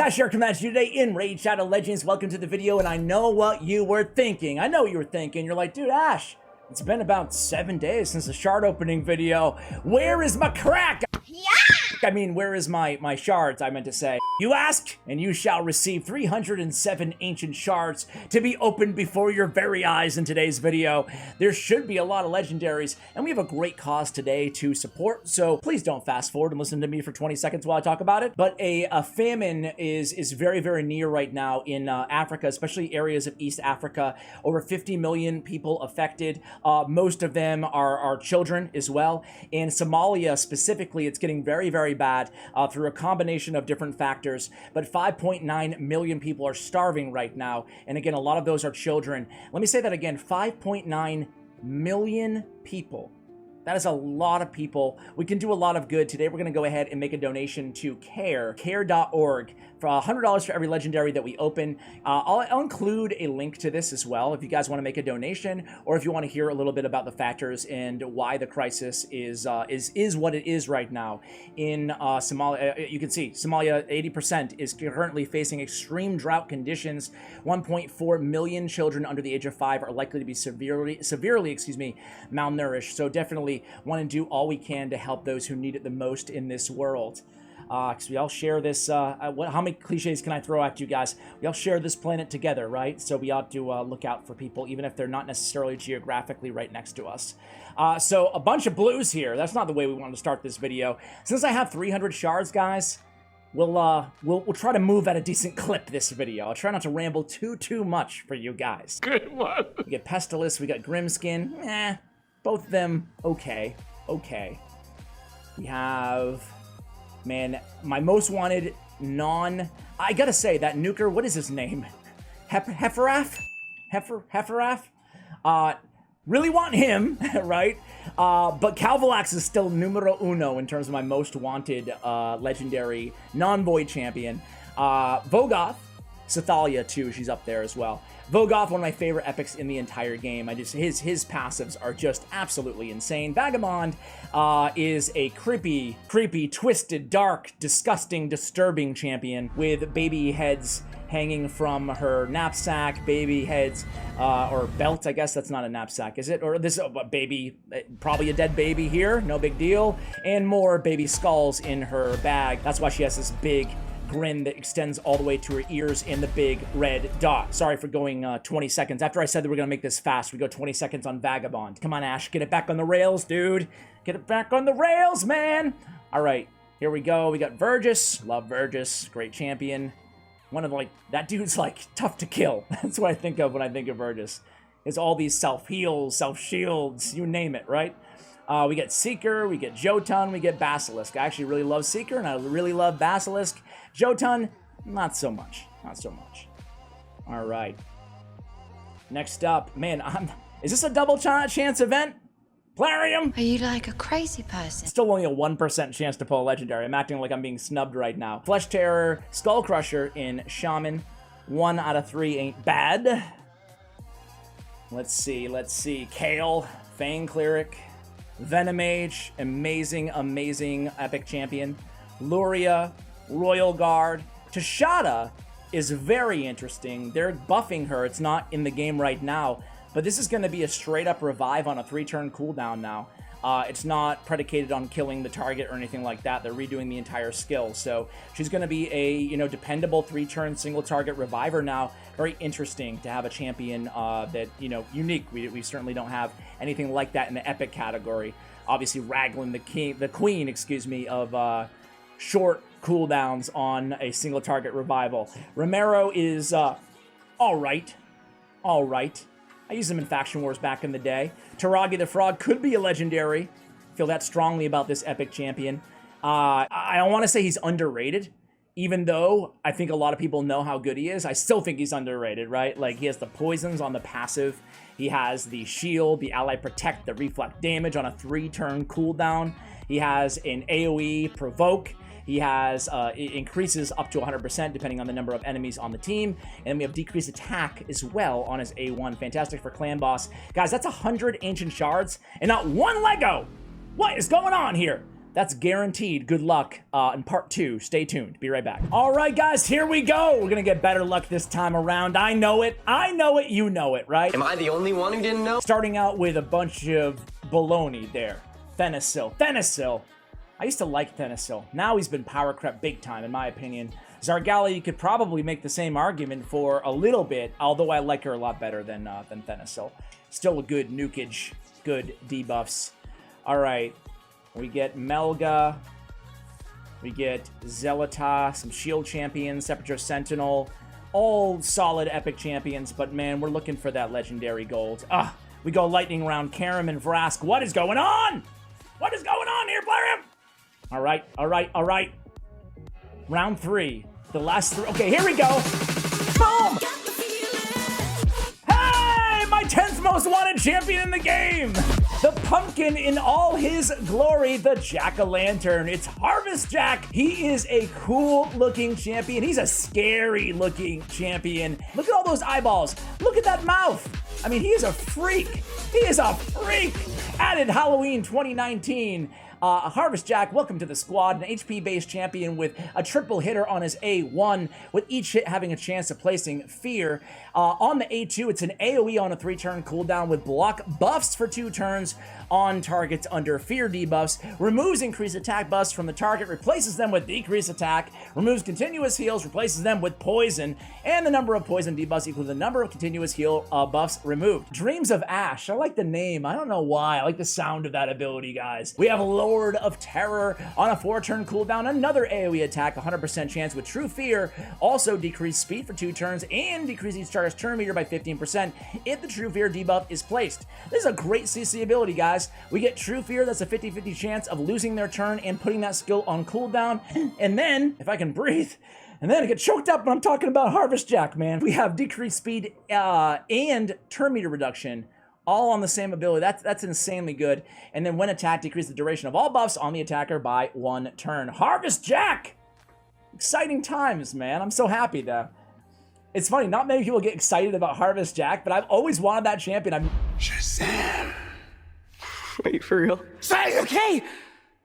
Ash here coming at you today in Raid Shadow Legends. Welcome to the video, and I know what you were thinking. You're like, dude, Ash, it's been about 7 days since the shard opening video. Where is my crack? Yeah! I mean, where is my shards, I meant to say. You ask, and you shall receive 307 ancient shards to be opened before your very eyes in today's video. There should be a lot of legendaries, and we have a great cause today to support, so please don't fast forward and listen to me for 20 seconds while I talk about it. But a famine is very, very near right now in Africa, especially areas of East Africa. Over 50 million people affected. Most of them are children as well. In Somalia specifically, it's getting very, very bad through a combination of different factors. But 5.9 million people are starving right now. And again, a lot of those are children. Let me say that again, 5.9 million people. That is a lot of people. We can do a lot of good. Today, we're going to go ahead and make a donation to care.org for $100 for every legendary that we open. I'll include a link to this as well if you guys want to make a donation, or if you want to hear a little bit about the factors and why the crisis is what it is right now in Somalia. You can see Somalia, 80% is currently facing extreme drought conditions. 1.4 million children under the age of 5 are likely to be severely, malnourished. So definitely want to do all we can to help those who need it the most in this world. Because we all share this, how many cliches can I throw at you guys? We all share this planet together, right? So we ought to look out for people, even if they're not necessarily geographically right next to us. So a bunch of blues here. That's not the way we wanted to start this video. Since I have 300 shards, guys, we'll try to move at a decent clip this video. I'll try not to ramble too much for you guys. Good one. We get Pestilus, we got Grimskin. Both of them, okay. We have, man, my most wanted I gotta say, that nuker, what is his name? Hefferaf? Really want him, right? But Calvalax is still numero uno in terms of my most wanted legendary non-void champion. Vogoth, Sathalia too, she's up there as well. Vogoth, one of my favorite epics in the entire game. His passives are just absolutely insane. Vagabond is a creepy, twisted, dark, disgusting, disturbing champion with baby heads hanging from her knapsack, baby heads, or belt, I guess that's not a knapsack, is it? Or this baby, probably a dead baby here, no big deal, and more baby skulls in her bag. That's why she has this big grin that extends all the way to her ears and the big red dot. Sorry for going 20 seconds. After I said that we're gonna make this fast, we go 20 seconds on Vagabond. Come on, Ash, get it back on the rails, dude. Get it back on the rails, man. All right, here we go. We got Vergis. Love Vergis, great champion. One of that dude's tough to kill. That's what I think of when I think of Vergis. It's all these self-heals, self-shields, you name it, right? We get Seeker, we get Jotun, we get Basilisk. I actually really love Seeker, and I really love Basilisk. Jotun, not so much. All right. Next up, man, is this a double chance event? Plarium? Are you like a crazy person? Still only a 1% chance to pull a legendary. I'm acting like I'm being snubbed right now. Flesh Terror, Skull Crusher in Shaman. 1 out of 3 ain't bad. Let's see. Kale, Fang Cleric, Venomage, amazing epic champion. Luria, Royal Guard. Tashada is very interesting. They're buffing her. It's not in the game right now, but this is going to be a straight up revive on a 3-turn cooldown now. It's not predicated on killing the target or anything like that. They're redoing the entire skill. So she's going to be a, dependable 3-turn single target reviver now. Very interesting to have a champion that, unique. We certainly don't have anything like that in the epic category. Obviously, Raglan, the queen, of short cooldowns on a single target revival. Romero is all right. I used him in Faction Wars back in the day. Taragi the Frog could be a legendary. Feel that strongly about this epic champion. I don't want to say he's underrated, even though I think a lot of people know how good he is. I still think he's underrated, right? He has the poisons on the passive. He has the shield, the ally protect, the reflect damage on a 3-turn cooldown. He has an AoE provoke. He has, it increases up to 100% depending on the number of enemies on the team. And then we have decreased attack as well on his A1. Fantastic for Clan Boss. Guys, that's 100 Ancient Shards and not one Lego. What is going on here? That's guaranteed good luck in part 2. Stay tuned. Be right back. All right, guys, here we go. We're going to get better luck this time around. I know it. I know it. You know it, right? Am I the only one who didn't know? Starting out with a bunch of baloney there. Thenasil. Thenasil. I used to like Thenasil. Now he's been power crept big time, in my opinion. Zargali, you could probably make the same argument for a little bit, although I like her a lot better than Thenasil. Still a good nukage, good debuffs. All right. We get Melga, we get Zelata, some shield champions, Sepulchre Sentinel, all solid epic champions, but man, we're looking for that legendary gold. We go lightning round, Karim and Vrask. What is going on? What is going on here, Blarim? All right, all right, all right. Round 3, the last 3. Okay, here we go. Boom! Hey, my 10th most wanted champion in the game. The pumpkin in all his glory, the Jack-o'-lantern. It's Harvest Jack. He is a cool-looking champion. He's a scary-looking champion. Look at all those eyeballs. Look at that mouth. I mean, he is a freak. He is a freak. Added Halloween 2019. Harvest Jack, welcome to the squad. An HP-based champion with a triple hitter on his A1, with each hit having a chance of placing Fear. On the A2, it's an AoE on a 3-turn cooldown with block buffs for 2 turns on targets under Fear debuffs. Removes increased attack buffs from the target, replaces them with decreased attack. Removes continuous heals, replaces them with poison. And the number of poison debuffs equals the number of continuous heal buffs removed. Dreams of Ash. I like the name. I don't know why. I like the sound of that ability, guys. We have Lord of Terror on a 4-turn cooldown. Another AoE attack, 100% chance with True Fear. Also decrease speed for 2 turns and decrease each charge's turn meter by 15% if the True Fear debuff is placed. This is a great CC ability, guys. We get True Fear. That's a 50-50 chance of losing their turn and putting that skill on cooldown. And then, if I can breathe, and then I get choked up when I'm talking about Harvest Jack, man. We have decreased speed and turn meter reduction, all on the same ability. That's insanely good. And then when attacked, decrease the duration of all buffs on the attacker by 1 turn. Harvest Jack! Exciting times, man. I'm so happy though. It's funny, not many people get excited about Harvest Jack, but I've always wanted that champion. Shazam! Wait, for real? Say, okay!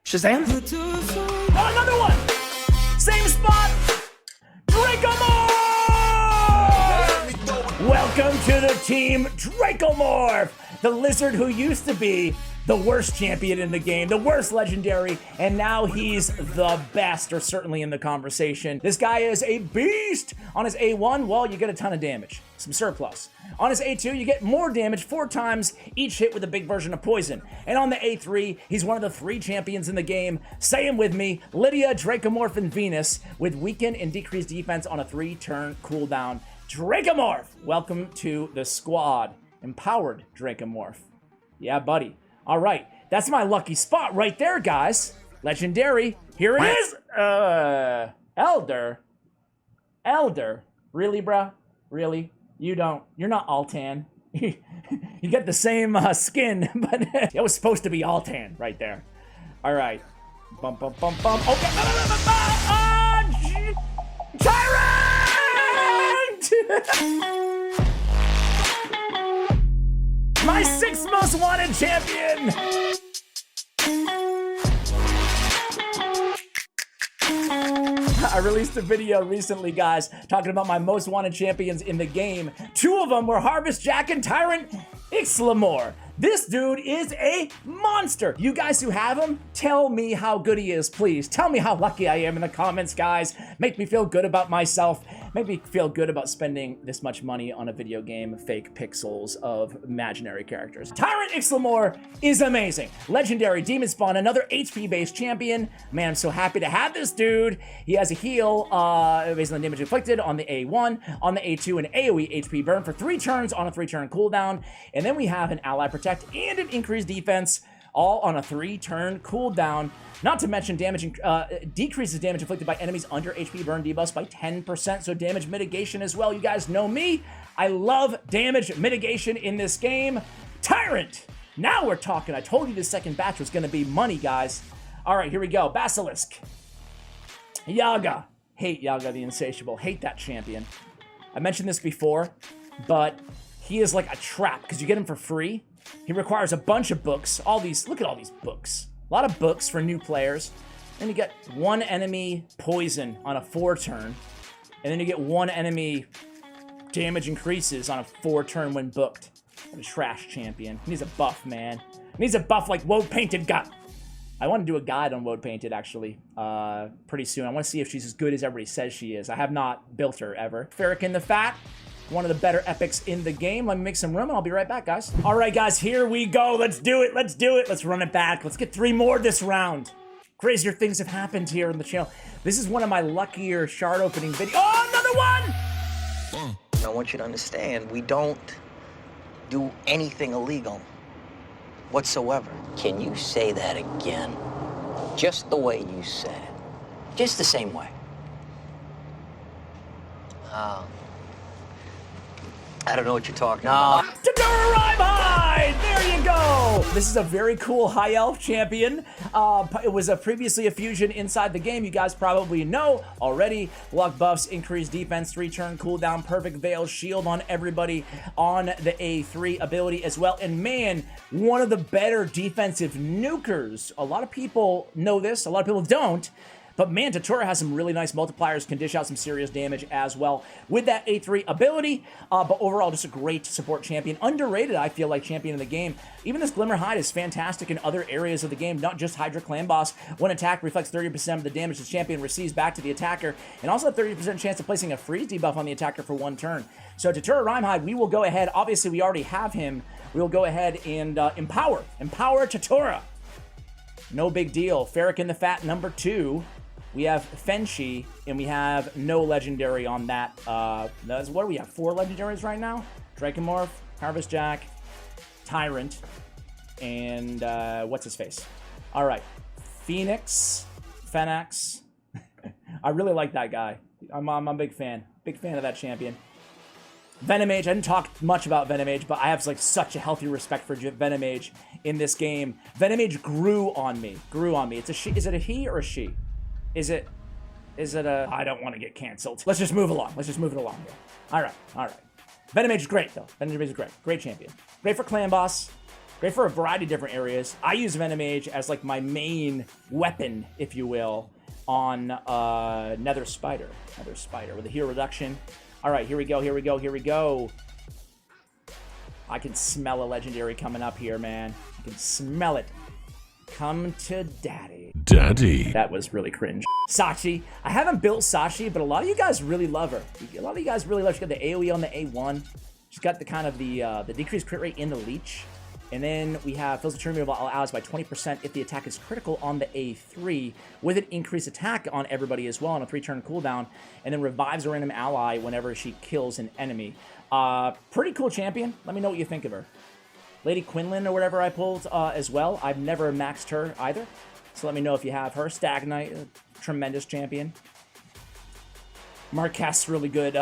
Shazam? Oh, another one! Same spot! Dracomorph! Welcome to the team, Dracomorph! The lizard who used to be the worst champion in the game, the worst legendary, and now he's the best, or certainly in the conversation. This guy is a beast! On his A1, well, you get a ton of damage, some surplus. On his A2, you get more damage 4 times, each hit with a big version of poison. And on the A3, he's one of the 3 champions in the game. Say him with me, Lydia, Dracomorph, and Venus, with weaken and decreased defense on a 3-turn cooldown. Dracomorph, welcome to the squad. Empowered Dracomorph. Yeah, buddy. All right, that's my lucky spot right there, guys. Legendary. Here it is. Elder. Really, bruh? Really? You're not Altan. You get the same skin, but it was supposed to be Altan right there. All right. Bump. Okay. Tyrant! My 6th most wanted champion! I released a video recently, guys, talking about my most wanted champions in the game. 2 of them were Harvest Jack and Tyrant Ixlimor. This dude is a monster. You guys who have him, tell me how good he is, please. Tell me how lucky I am in the comments, guys. Make me feel good about myself. Make me feel good about spending this much money on a video game, fake pixels of imaginary characters. Tyrant Ixlimor is amazing. Legendary Demon Spawn, another HP-based champion. Man, I'm so happy to have this dude. He has a heal based on the damage inflicted on the A1, on the A2, an AoE HP burn for 3 turns on a 3-turn cooldown. And then we have an ally protect and an increased defense, all on a 3-turn cooldown. Not to mention decreases damage inflicted by enemies under HP burn debuffs by 10%, so damage mitigation as well. You guys know me. I love damage mitigation in this game. Tyrant! Now we're talking. I told you the second batch was going to be money, guys. All right, here we go. Basilisk. Yaga. Hate Yaga the Insatiable. Hate that champion. I mentioned this before, but he is like a trap because you get him for free. He requires a bunch of books. All these, look at all these books. A lot of books for new players. Then you get 1 enemy poison on a 4 turn. And then you get 1 enemy damage increases on a 4 turn when booked. What a trash champion. He needs a buff, man. He needs a buff like Woot Painted got. I want to do a guide on Woot Painted, actually, pretty soon. I want to see if she's as good as everybody says she is. I have not built her, ever. Farrakhan the Fat, one of the better epics in the game. Let me make some room, and I'll be right back, guys. All right, guys, here we go. Let's do it. Let's do it. Let's run it back. Let's get 3 more this round. Crazier things have happened here on the channel. This is one of my luckier shard opening videos. Oh, another one! I want you to understand, we don't do anything illegal whatsoever. Can you say that again? Just the way you said it. Just the same way. I don't know what you're talking about. Tadora Rhyme! There you go! This is a very cool high elf champion. It was previously a fusion inside the game. You guys probably know already. Luck buffs, increased defense, 3-turn cooldown, perfect veil, shield on everybody on the A3 ability as well. And man, one of the better defensive nukers. A lot of people know this, a lot of people don't. But man, Tadora has some really nice multipliers, can dish out some serious damage as well with that A3 ability. But overall, just a great support champion. Underrated, I feel like, champion in the game. Even this Glimmer Hide is fantastic in other areas of the game, not just Hydra Clan Boss. One attack reflects 30% of the damage the champion receives back to the attacker, and also a 30% chance of placing a freeze debuff on the attacker for 1 turn. So Tadora Rhyme we will go ahead. Obviously, we already have him. We will go ahead and empower Tadora. No big deal. Farrakhan the Fat, number 2. We have Fenshi, and we have no legendary on that. What do we have? 4 legendaries right now? Dracomorph, Harvest Jack, Tyrant, and what's his face? All right, Phoenix, Phoenix. I really like that guy. I'm a big fan. Big fan of that champion. Venomage, I didn't talk much about Venomage, but I have like such a healthy respect for Venomage in this game. Venomage grew on me. It's a she. Is it a he or a she? Is it a... I don't want to get canceled. Let's just move along. Let's just move it along here. All right. Venomage is great, though. Venomage is great. Great champion. Great for clan boss. Great for a variety of different areas. I use Venomage as, like, my main weapon, if you will, on Nether Spider. Nether Spider with a hero reduction. All right, here we go. I can smell a legendary coming up here, man. I can smell it. Come to daddy. That was really cringe. Sachi. I haven't built Sachi, but a lot of you guys really love her. She's got the AoE on the A1. She's got the kind of the decreased crit rate in the leech. And then we have fills the turn of all allies by 20% if the attack is critical on the A3, with an increased attack on everybody as well on a 3-turn cooldown, and then revives a random ally whenever she kills an enemy. Pretty cool champion. Let me know what you think of her. Lady Quinlan or whatever I pulled as well. I've never maxed her either. So let me know if you have her. Stagnite, tremendous champion. Marquess, really good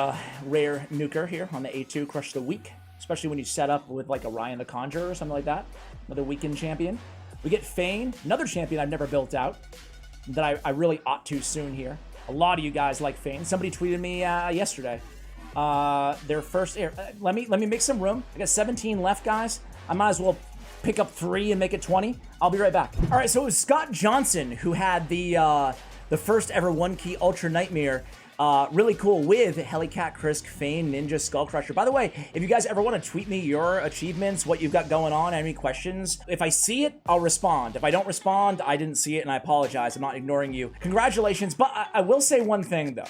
rare nuker here on the A2. Crush the weak, especially when you set up with like a Ryan the Conjurer or something like that. Another weakened champion. We get Fane, another champion I've never built out that I really ought to soon here. A lot of you guys like Fane. Somebody tweeted me yesterday. Their first air. Let me make some room. I got 17 left, guys. I might as well pick up 3 and make it 20. I'll be right back. All right, so it was Scott Johnson who had the first ever 1-key Ultra Nightmare. Really cool with Helicat, Krisk, Fane, Ninja, Skullcrusher. By the way, if you guys ever want to tweet me your achievements, what you've got going on, any questions, if I see it, I'll respond. If I don't respond, I didn't see it and I apologize. I'm not ignoring you. Congratulations, but I will say one thing though.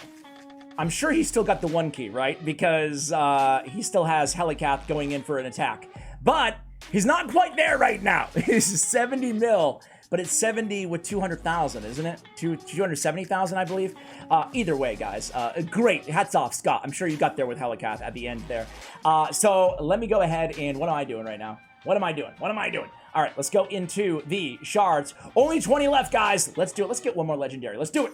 I'm sure he's still got the 1-key, right? Because he still has Helicat going in for an attack. But he's not quite there right now. He's 70 mil, but it's 70 with 200,000, isn't it? 270,000, I believe. Either way, guys, great. Hats off, Scott. I'm sure you got there with Helicat at the end there. So let me go ahead and what am I doing right now? What am I doing? All right, let's go into the shards. Only 20 left, guys. Let's do it. Let's get one more legendary. Let's do it.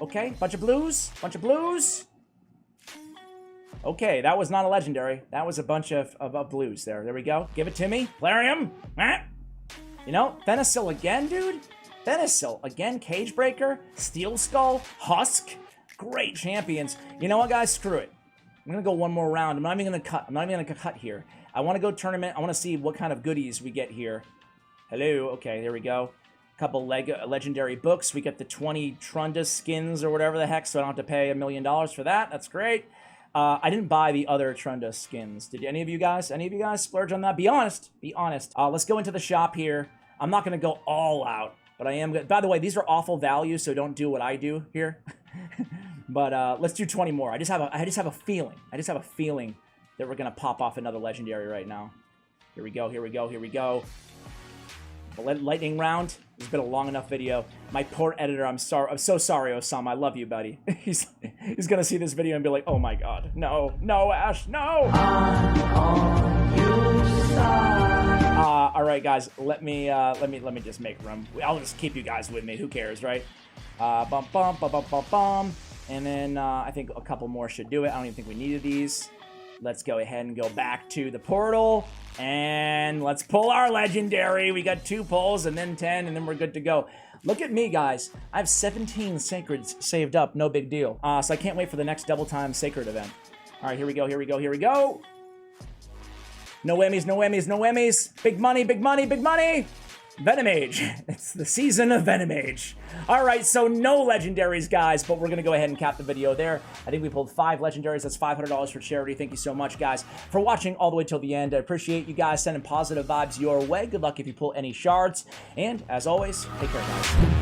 Okay. Bunch of blues. Okay, that was not a legendary. That was a bunch of blues there. There we go. Give it to me. Plarium. You know, Venusil again, dude. Venusil again. Cagebreaker. Steel Skull. Husk. Great champions. You know what, guys? Screw it. I'm going to go one more round. I'm not even going to cut here. I want to go tournament. I want to see what kind of goodies we get here. Hello. Okay, there we go. Couple legendary books. We get the 20 Trunda skins or whatever the heck, so I don't have to pay $1 million for that. That's great. I didn't buy the other Trunda skins. Did any of you guys splurge on that? Be honest. Be honest. Let's go into the shop here. I'm not going to go all out, but I am. By the way, these are awful values, so don't do what I do here. But let's do 20 more. I just have a feeling. I just have a feeling that we're going to pop off another legendary right now. Here we go. Here we go. Here we go. The lightning round. It's been a long enough video. My poor editor, I'm sorry. I'm so sorry, Osama. I love you, buddy. He's gonna see this video and be like, "Oh my God, no, no, Ash, no!" All right, guys. Let me just make room. I'll just keep you guys with me. Who cares, right? Bum bum bum bum bum bum. And then I think a couple more should do it. I don't even think we needed these. Let's go ahead and go back to the portal. And let's pull our legendary. We got 2 pulls and then 10, and then we're good to go. Look at me, guys. I have 17 sacreds saved up. No big deal. So I can't wait for the next double time sacred event. All right, here we go, here we go, here we go. No whammies, no whammies, no whammies. Big money, big money, big money. Venomage. It's the season of Venomage. All right, so no legendaries, guys, but we're going to go ahead and cap the video there. I think we pulled 5 legendaries. That's $500 for charity. Thank you so much, guys, for watching all the way till the end. I appreciate you guys sending positive vibes your way. Good luck if you pull any shards. And as always, take care, guys.